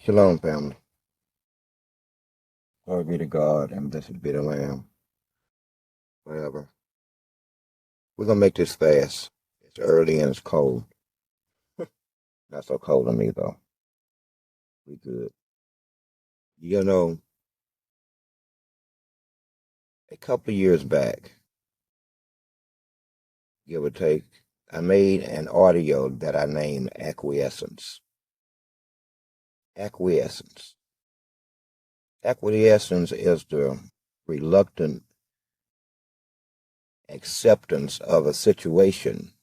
Shalom, family. Glory be to God and blessed be the Lamb forever. We're going to make this fast. It's early and it's cold. Not so cold on me, though. We good. You know, a couple of years back, give or take, I made an audio that I named Acquiescence. Acquiescence. Acquiescence is the reluctant acceptance of a situation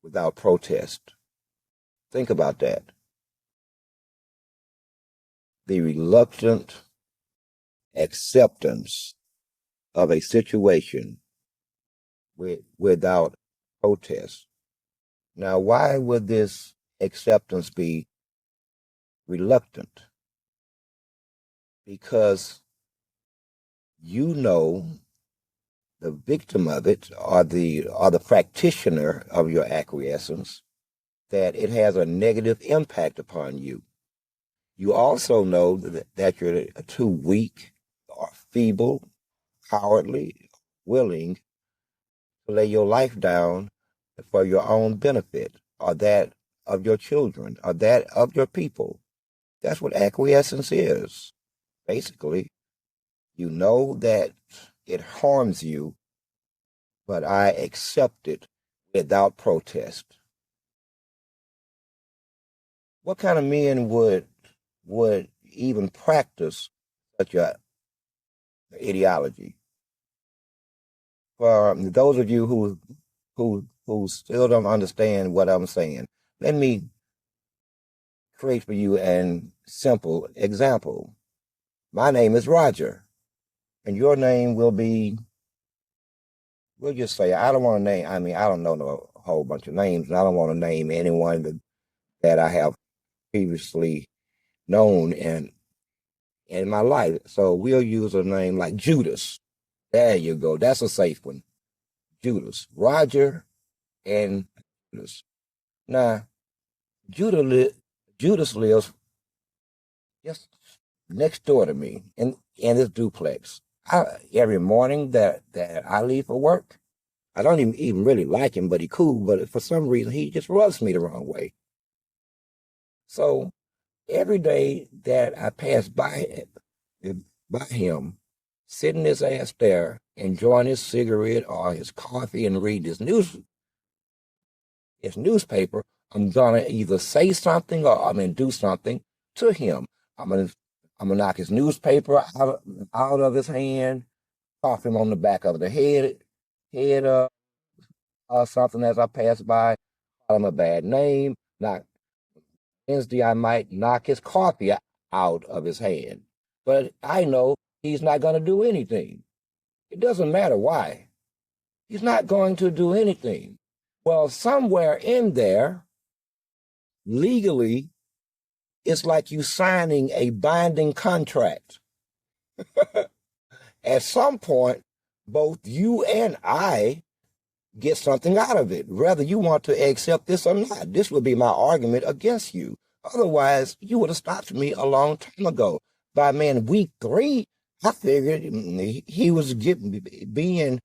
without protest. Think about that. The reluctant acceptance of a situation without protest. Now, why would this acceptance be reluctant? Because you know the victim of it or the practitioner of your acquiescence, that it has a negative impact upon you. You also know that you're too weak or feeble, cowardly, willing to lay your life down for your own benefit or that of your children or that of your people. That's what acquiescence is. Basically, you know that it harms you, but I accept it without protest. What kind of men would even practice such a ideology? For those of you who still don't understand what I'm saying, let me create for you an simple example. My name is Roger, and your name will be, we'll just say, I don't want to name, I don't know a whole bunch of names, and I don't want to name anyone that I have previously known in my life. So we'll use a name like Judas. There you go. That's a safe one. Judas. Roger and Judas. Now, Judas lives just next door to me in this duplex. Every morning that I leave for work, I don't even really like him, but he's cool. But for some reason, he just rubs me the wrong way. So every day that I pass by him, sitting his ass there, enjoying his cigarette or his coffee and reading his newspaper, I'm gonna either say something or I'm gonna do something to him. I'm gonna knock his newspaper out of his hand, cough him on the back of the head or something as I pass by, call him a bad name. Not Wednesday, I might knock his coffee out of his hand. But I know he's not going to do anything. It doesn't matter why. He's not going to do anything. Well, somewhere in there, legally, it's like you signing a binding contract. At some point, both you and I get something out of it, whether you want to accept this or not. This would be my argument against you. Otherwise, you would have stopped me a long time ago. By week 3, I figured he was being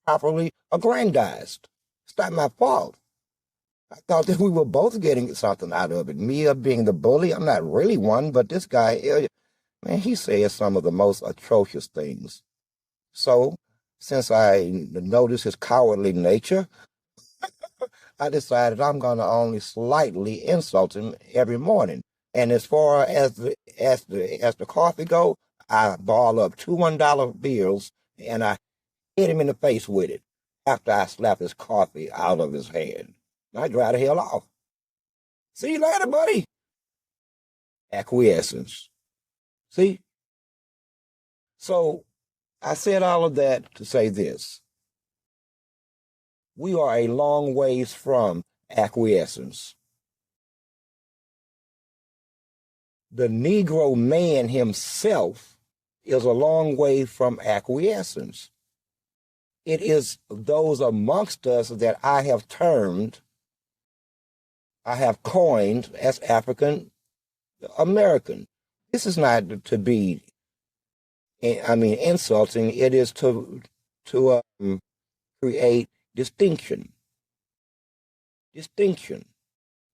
properly aggrandized. It's not my fault. I thought that we were both getting something out of it. Me being the bully, I'm not really one, but this guy, man, he says some of the most atrocious things. So, since I noticed his cowardly nature, I decided I'm going to only slightly insult him every morning. And as far as the coffee go, I ball up 2 $1 bills and I hit him in the face with it after I slapped his coffee out of his hand. I dry the hell off. See you later, buddy. Acquiescence. See? So I said all of that to say this. We are a long ways from acquiescence. The Negro man himself is a long way from acquiescence. It is those amongst us that I have termed I have coined as African American. This is not to be, I mean, insulting. It is to create distinction, distinction,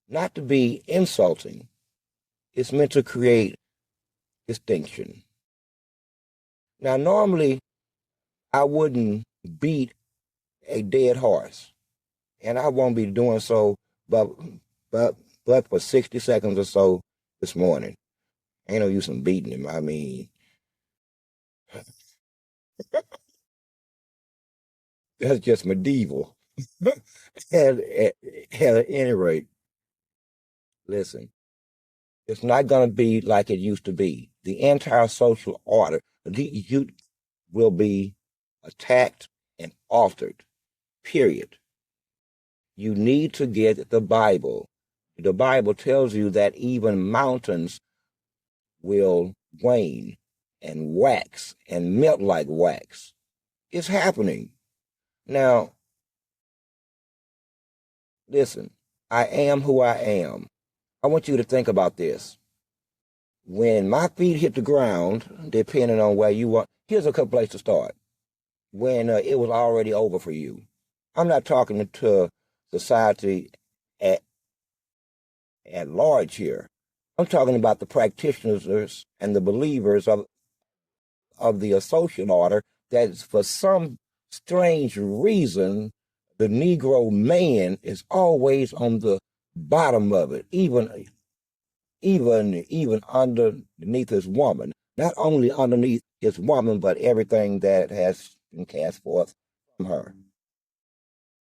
not to be insulting. It's meant to create distinction. Now, normally I wouldn't beat a dead horse, and I won't be doing so, but but but for 60 seconds or so this morning. Ain't no use in beating him. I mean, that's just medieval. At any rate, listen, it's not going to be like it used to be. The entire social order you will be attacked and altered, period. You need to get the Bible. The Bible tells you that even mountains will wane and wax and melt like wax. It's happening. Now, listen, I am who I am. I want you to think about this. When my feet hit the ground, depending on where you are, here's a couple places to start. When it was already over for you. I'm not talking to society at, at large here. I'm talking about the practitioners and the believers of the social order that for some strange reason, the Negro man is always on the bottom of it, even underneath his woman. Not only underneath his woman, but everything that has been cast forth from her.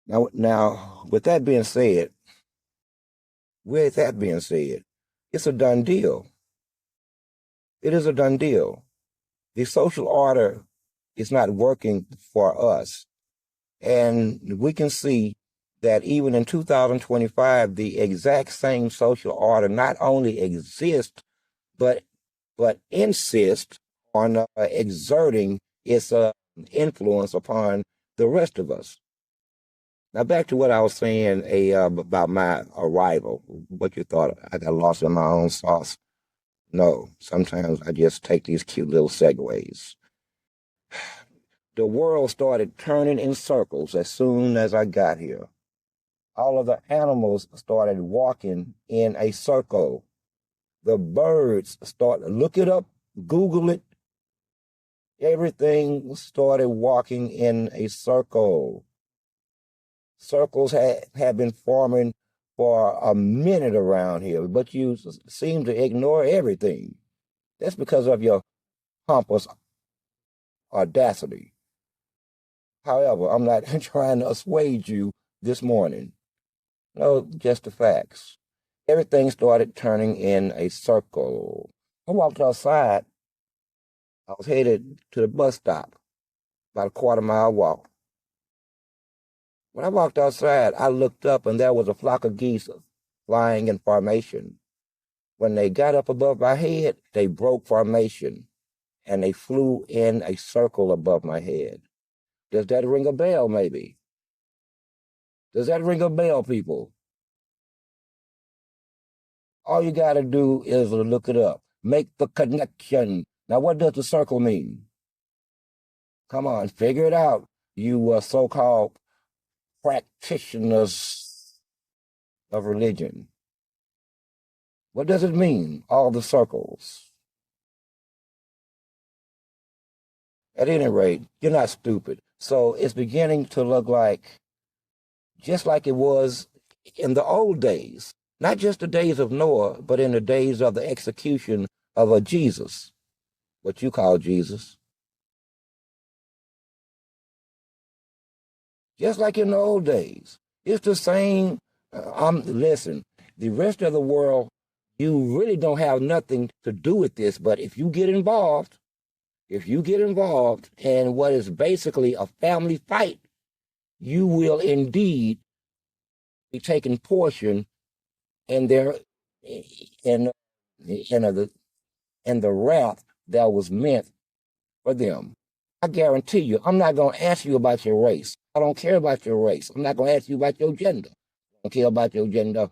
Now, with that being said, it's a done deal. It is a done deal. The social order is not working for us. And we can see that even in 2025, the exact same social order not only exists, but insists on exerting its influence upon the rest of us. Now, back to what I was saying about my arrival. What you thought? I got lost in my own sauce. No, sometimes I just take these cute little segues. The world started turning in circles as soon as I got here. All of the animals started walking in a circle. The birds started, look it up, Google it. Everything started walking in a circle. Circles have been forming for a minute around here, but you seem to ignore everything. That's because of your pompous audacity. However, I'm not trying to assuage you this morning. No, just the facts. Everything started turning in a circle. I walked outside. I was headed to the bus stop, about a quarter-mile walk. When I walked outside, I looked up and there was a flock of geese flying in formation. When they got up above my head, they broke formation and they flew in a circle above my head. Does that ring a bell, maybe? Does that ring a bell, people? All you got to do is look it up. Make the connection. Now, what does the circle mean? Come on, figure it out, you so-called practitioners of religion. What does it mean, all the circles? At any rate, you're not stupid. So it's beginning to look like, just like it was in the old days, not just the days of Noah, but in the days of the execution of a Jesus, what you call Jesus. Just like in the old days. It's the same. Listen, the rest of the world, you really don't have nothing to do with this, but if you get involved in what is basically a family fight, you will indeed be taking portion in their in in the wrath that was meant for them. I guarantee you, I'm not going to ask you about your race. I don't care about your race. I'm not going to ask you about your gender. I don't care about your gender.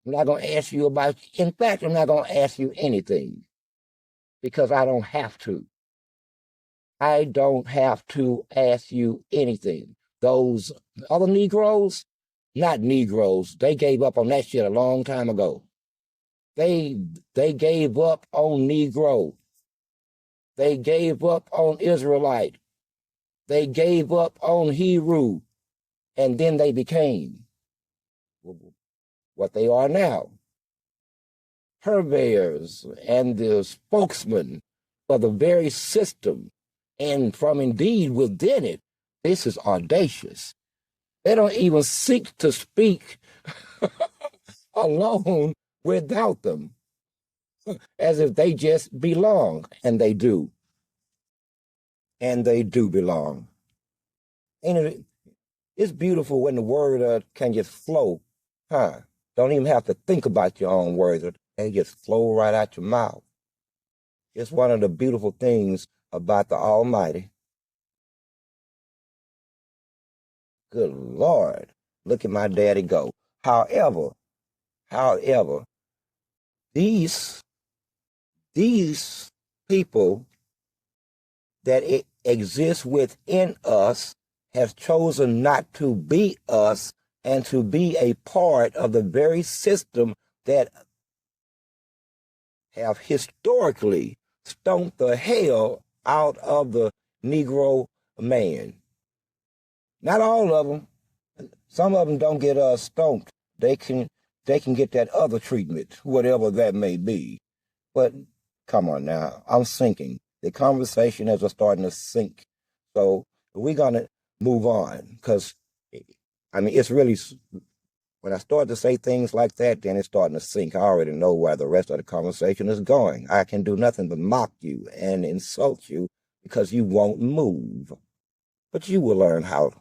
I'm not going to ask you about, in fact, I'm not going to ask you anything because I don't have to. I don't have to ask you anything. Those other Negroes, not Negroes, they gave up on that shit a long time ago. They gave up on Negro. They gave up on Israelite. They gave up on Hebrew. And then they became what they are now. Purveyors and the spokesman for the very system. And from indeed within it, this is audacious. They don't even seek to speak alone without them, as if they just belong. And they do. And they do belong. Ain't it? It's beautiful when the word can just flow. Huh? Don't even have to think about your own words. They just flow right out your mouth. It's one of the beautiful things about the Almighty. Good Lord. Look at my daddy go. However, these people that exist within us have chosen not to be us and to be a part of the very system that have historically stomped the hell out of the Negro man. Not all of them. Some of them don't get stomped. They can get that other treatment, whatever that may be. But come on now, I'm sinking. The conversation is starting to sink. So we're going to move on because, I mean, it's really, when I start to say things like that, then it's starting to sink. I already know where the rest of the conversation is going. I can do nothing but mock you and insult you because you won't move. But you will learn how.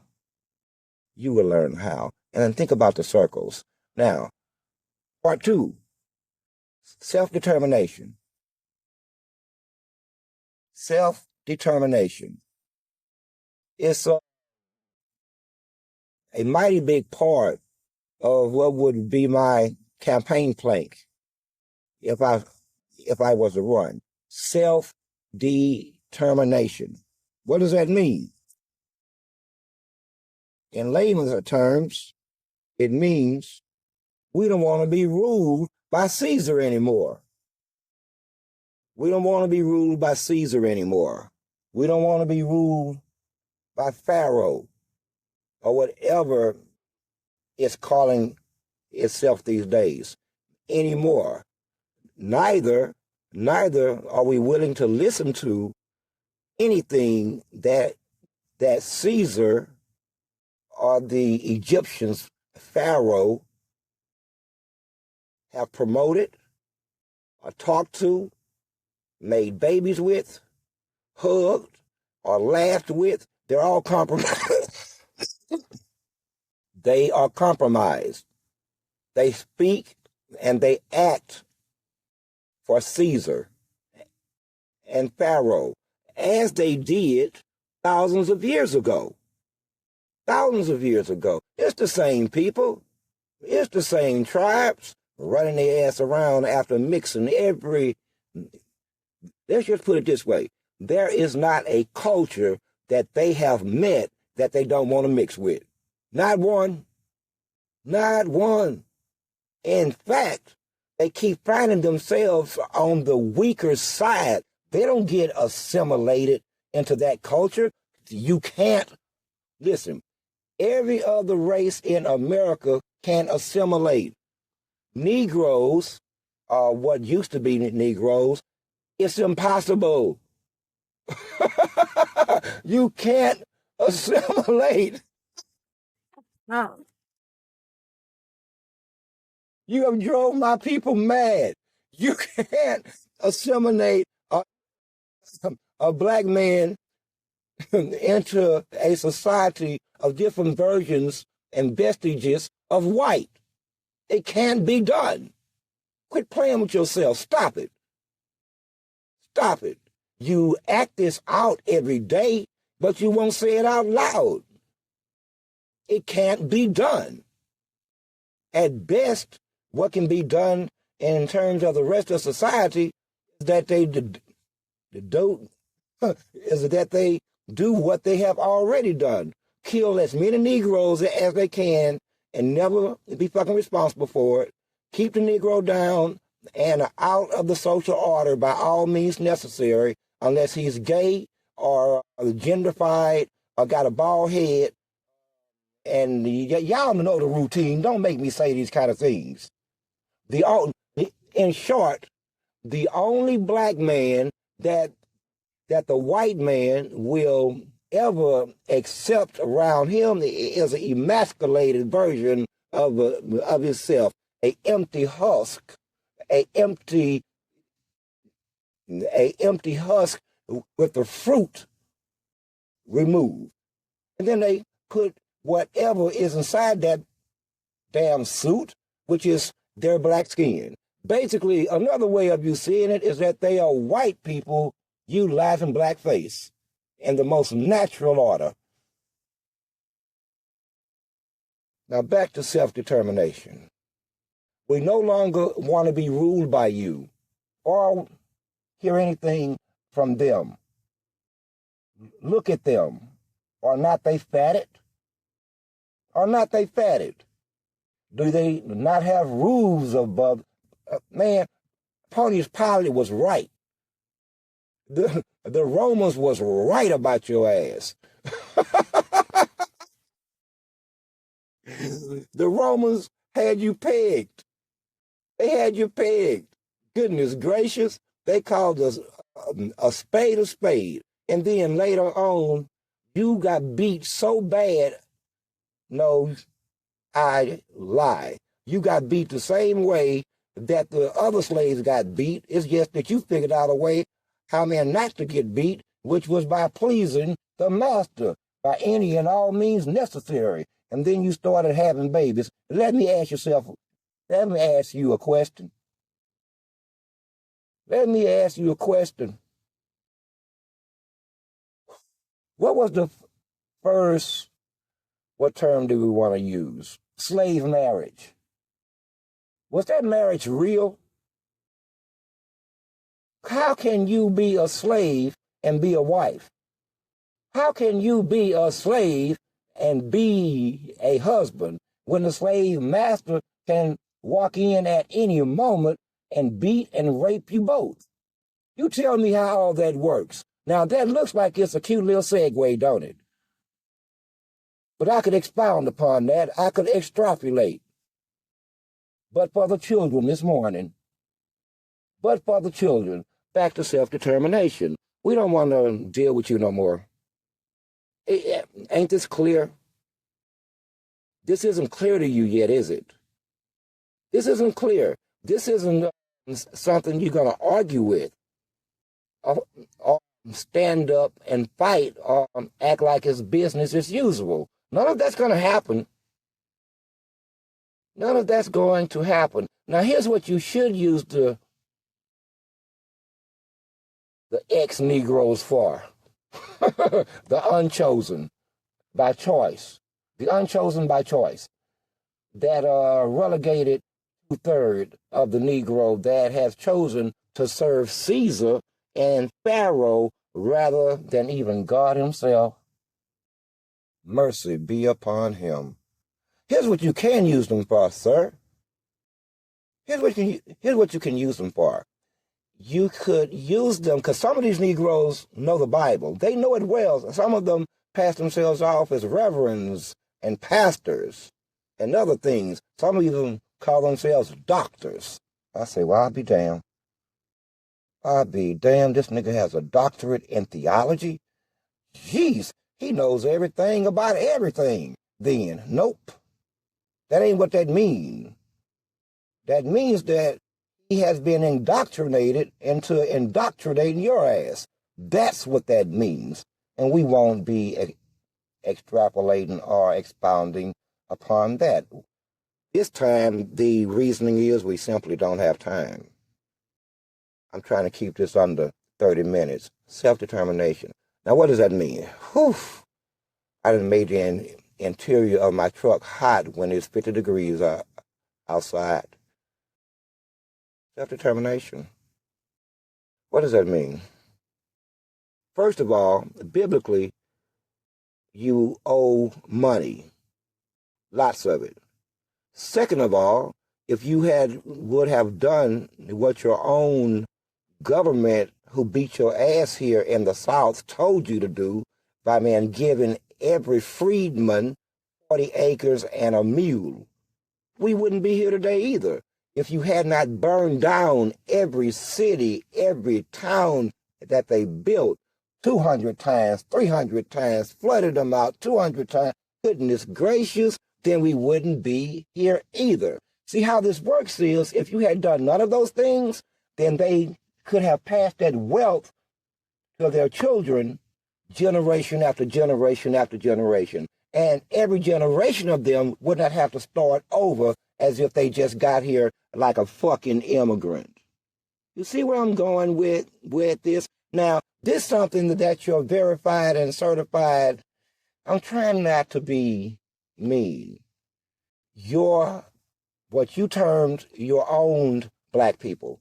You will learn how. And then think about the circles. Now, part 2, self-determination. Self-determination. It's a mighty big part of what would be my campaign plank if I was to run. Self-determination. What does that mean? In layman's terms, it means we don't want to be ruled by Caesar anymore. We don't want to be ruled by Caesar anymore. We don't want to be ruled by Pharaoh or whatever it's calling itself these days anymore. Neither are we willing to listen to anything that Caesar or the Egyptians, Pharaoh, have promoted or talked to, made babies with, hugged, or laughed with. They're all compromised. They are compromised. They speak and they act for Caesar and Pharaoh, as they did thousands of years ago. Thousands of years ago. It's the same people. It's the same tribes running their ass around after mixing every... Let's just put it this way. There is not a culture that they have met that they don't want to mix with. Not one. Not one. In fact, they keep finding themselves on the weaker side. They don't get assimilated into that culture. You can't. Listen, every other race in America can assimilate. Negroes, what used to be Negroes, it's impossible. You can't assimilate. No. You have drove my people mad. You can't assimilate a black man into a society of different versions and vestiges of white. It can't be done. Quit playing with yourself. Stop it. Stop it. You act this out every day, but you won't say it out loud. It can't be done. At best, what can be done in terms of the rest of society is that they do is that they do what they have already done. Kill as many Negroes as they can and never be fucking responsible for it. Keep the Negro down and out of the social order by all means necessary, unless he's gay or genderfied or got a bald head. And y'all know the routine. Don't make me say these kind of things. In short, the only black man that the white man will ever accept around him is an emasculated version of himself, a empty husk, a empty husk with the fruit removed, and then they put whatever is inside that damn suit, which is their black skin. Basically, another way of you seeing it is that they are white people utilizing blackface in the most natural order. Now back to self-determination. We no longer want to be ruled by you or hear anything from them. Look at them. Are not they fatted? Are not they fatted? Do they not have rules above? Man, Pontius Pilate was right. The Romans was right about your ass. The Romans had you pegged. They had you pegged. Goodness gracious, they called us a spade a spade. And then later on, you got beat so bad. No, I lie. You got beat the same way that the other slaves got beat. It's just that you figured out a way how man not to get beat, which was by pleasing the master by any and all means necessary. And then you started having babies. Let me ask you a question. Let me ask you a question. What was the first, what term do we want to use? Slave marriage. Was that marriage real? How can you be a slave and be a wife? How can you be a slave and be a husband when the slave master can walk in at any moment and beat and rape you both? You tell me how all that works. Now, that looks like it's a cute little segue, don't it? But I could expound upon that. I could extrapolate. But for the children this morning, back to self-determination. We don't want to deal with you no more. Ain't this clear? This isn't clear to you yet, is it? This isn't clear. This isn't something you're going to argue with or stand up and fight or act like it's business as usual. None of that's going to happen. None of that's going to happen. Now, here's what you should use the ex-Negroes for. The unchosen by choice. The unchosen by choice. That are relegated 2/3 of the Negro that has chosen to serve Caesar and Pharaoh rather than even God himself. Mercy be upon him. Here's what you can use them for, sir. Here's what you can use them for. You could use them, because some of these Negroes know the Bible. They know it well. Some of them pass themselves off as reverends and pastors and other things. Some of them call themselves doctors. I say, well, I'll be damned. I'll be damned. This nigga has a doctorate in theology. Jeez, he knows everything about everything. Then, nope. That ain't what that means. That means that he has been indoctrinated into indoctrinating your ass. That's what that means. And we won't be extrapolating or expounding upon that. This time, the reasoning is we simply don't have time. I'm trying to keep this under 30 minutes. Self-determination. Now, what does that mean? Whew. I done made the interior of my truck hot when it's 50 degrees outside. Self-determination. What does that mean? First of all, biblically, you owe money, lots of it. Second of all, if you would have done what your own government who beat your ass here in the South told you to do by giving every freedman 40 acres and a mule, we wouldn't be here today either. If you had not burned down every city, every town that they built 200 times, 300 times, flooded them out 200 times, goodness gracious, then we wouldn't be here either. See how this works is if you had done none of those things, then they could have passed that wealth to their children generation after generation after generation. And every generation of them would not have to start over as if they just got here like a fucking immigrant. You see where I'm going with this? Now, this is something that you're verified and certified. I'm trying not to be mean. What you termed your owned black people.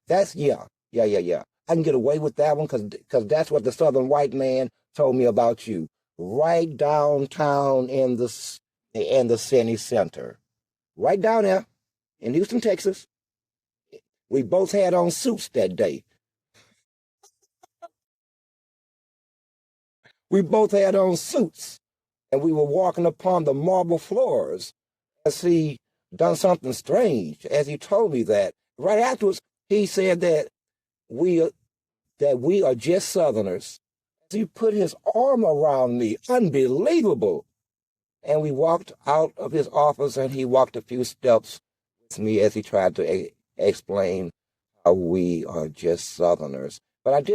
That's, yeah. I can get away with that one because that's what the Southern white man told me about you. Right downtown in the city center. Right down there in Houston, Texas. We both had on suits that day. We both had on suits. And we were walking upon the marble floors as he done something strange, as he told me that. Right afterwards, he said that we are just Southerners. He put his arm around me, unbelievable. And we walked out of his office, and he walked a few steps with me as he tried to explain how we are just Southerners. But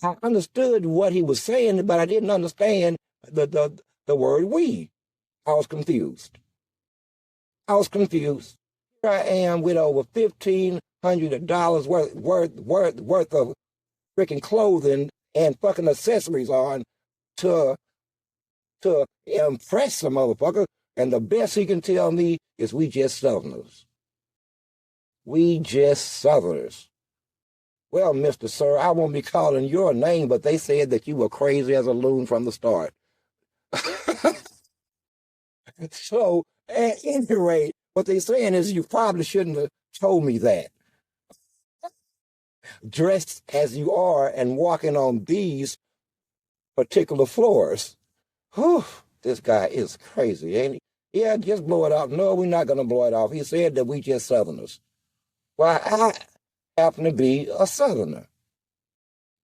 I understood what he was saying, but I didn't understand the word we. I was confused. Here I am with over $1,500 worth of freaking clothing and fucking accessories on to impress some motherfucker, and the best he can tell me is we just Southerners. We just Southerners. Well, Mr. Sir, I won't be calling your name, but they said that you were crazy as a loon from the start. So, at any rate, what they're saying is you probably shouldn't have told me that. Dressed as you are and walking on these particular floors. Whew, this guy is crazy, ain't he? Yeah, just blow it off. No, we're not going to blow it off. He said that we just Southerners. Well, I happen to be a Southerner.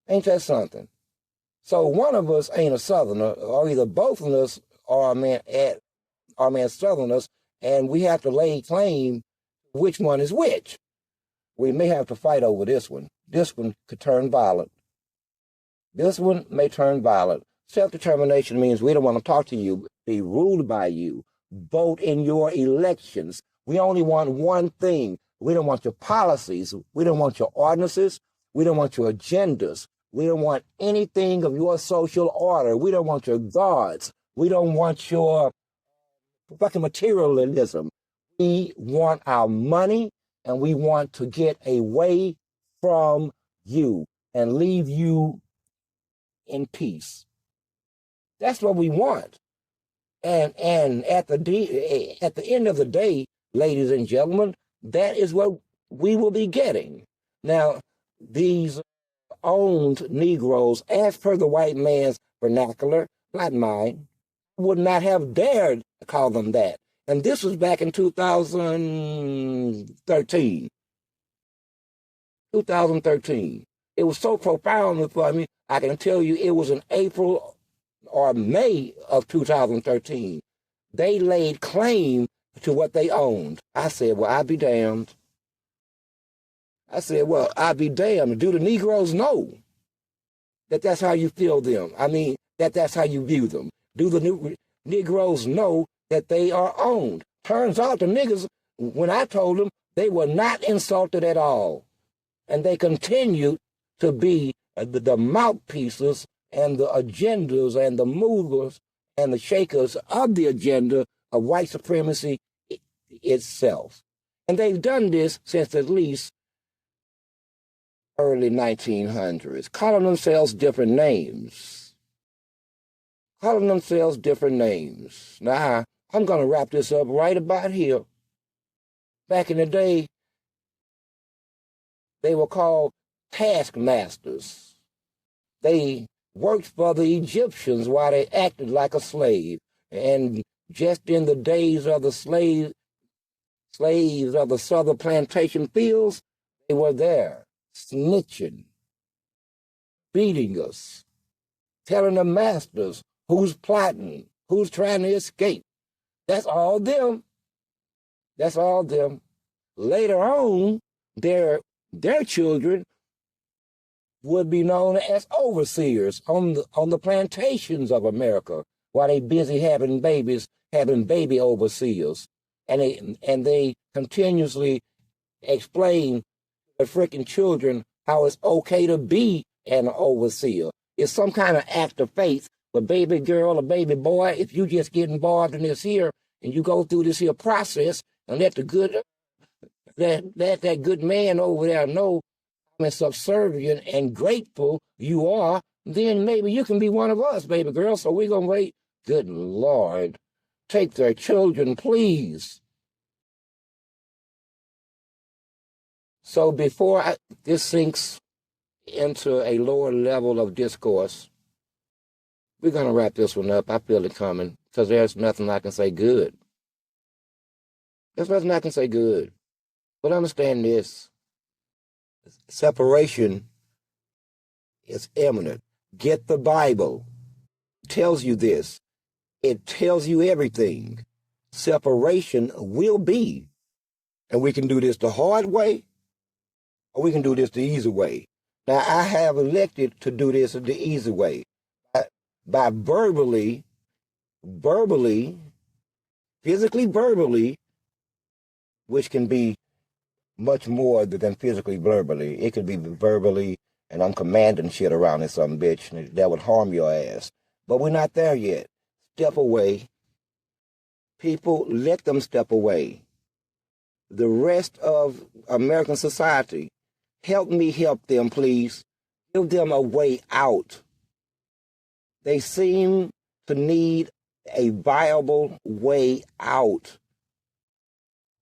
Ain't that something? So one of us ain't a Southerner, or either both of us are Southerners, and we have to lay claim which one is which. We may have to fight over this one. This one could turn violent. This one may turn violent. Self-determination means we don't want to talk to you, be ruled by you, vote in your elections. We only want one thing. We don't want your policies. We don't want your ordinances. We don't want your agendas. We don't want anything of your social order. We don't want your gods. We don't want your fucking materialism. We want our money, and we want to get away from you and leave you in peace. That's what we want. And at the end of the day, ladies and gentlemen, that is what we will be getting. Now, these owned Negroes, as per the white man's vernacular, not mine, would not have dared to call them that. And this was back in 2013. 2013. It was so profound for me, I can tell you it was in April or May of 2013. They laid claim to what they owned. I said, well, I'd be damned. Do the Negroes know that that's how you feel them? I mean, that's how you view them. Do the Negroes know that they are owned? Turns out the niggas, when I told them, they were not insulted at all. And they continued to be the mouthpieces and the agendas and the movers and the shakers of the agenda of white supremacy itself. And they've done this since at least early 1900s, calling themselves different names. Calling themselves different names. Now, I'm going to wrap this up right about here. Back in the day, they were called taskmasters. They worked for the Egyptians while they acted like a slave. And just in the days of the slaves of the southern plantation fields, they were there, snitching, beating us, telling the masters who's plotting, who's trying to escape. That's all them. That's all them. Later on, their children would be known as overseers on the plantations of America while they busy having babies, having baby overseers. And they continuously explain to the freaking children how it's okay to be an overseer. It's some kind of act of faith. But baby girl or baby boy, if you just get involved in this here and you go through this here process and let that good man over there know how subservient and grateful you are, then maybe you can be one of us, baby girl. So we're gonna wait. Good Lord. Take their children, please. So before this sinks into a lower level of discourse, we're going to wrap this one up. I feel it coming because there's nothing I can say good. There's nothing I can say good. But understand this. Separation is imminent. Get the Bible. It tells you this. It tells you everything. Separation will be. And we can do this the hard way, or we can do this the easy way. Now, I have elected to do this the easy way. By verbally, physically verbally, which can be much more than physically verbally. It could be verbally, and I'm commanding shit around this some bitch that would harm your ass. But we're not there yet. Step away. People, let them step away. The rest of American society, help me help them, please. Give them a way out. They seem to need a viable way out.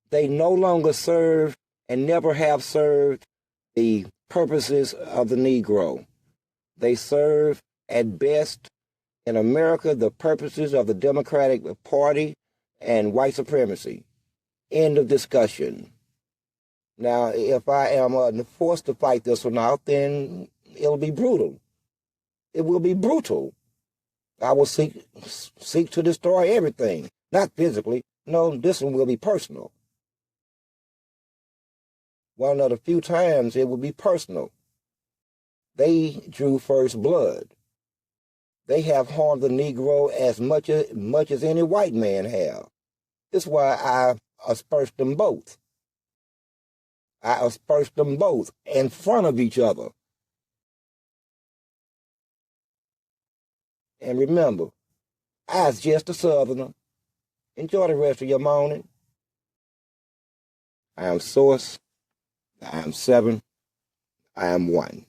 They no longer serve and never have served the purposes of the Negro. They serve at best in America the purposes of the Democratic Party and white supremacy. End of discussion. Now, if I am forced to fight this one out, then it'll be brutal. It will be brutal. I will seek to destroy everything, not physically. No, this one will be personal. One of the few times it will be personal. They drew first blood. They have harmed the Negro as much as any white man have. That's why I aspersed them both. I aspersed them both in front of each other. And remember, I was just a Southerner. Enjoy the rest of your morning. I am Source. I am 7. I am 1.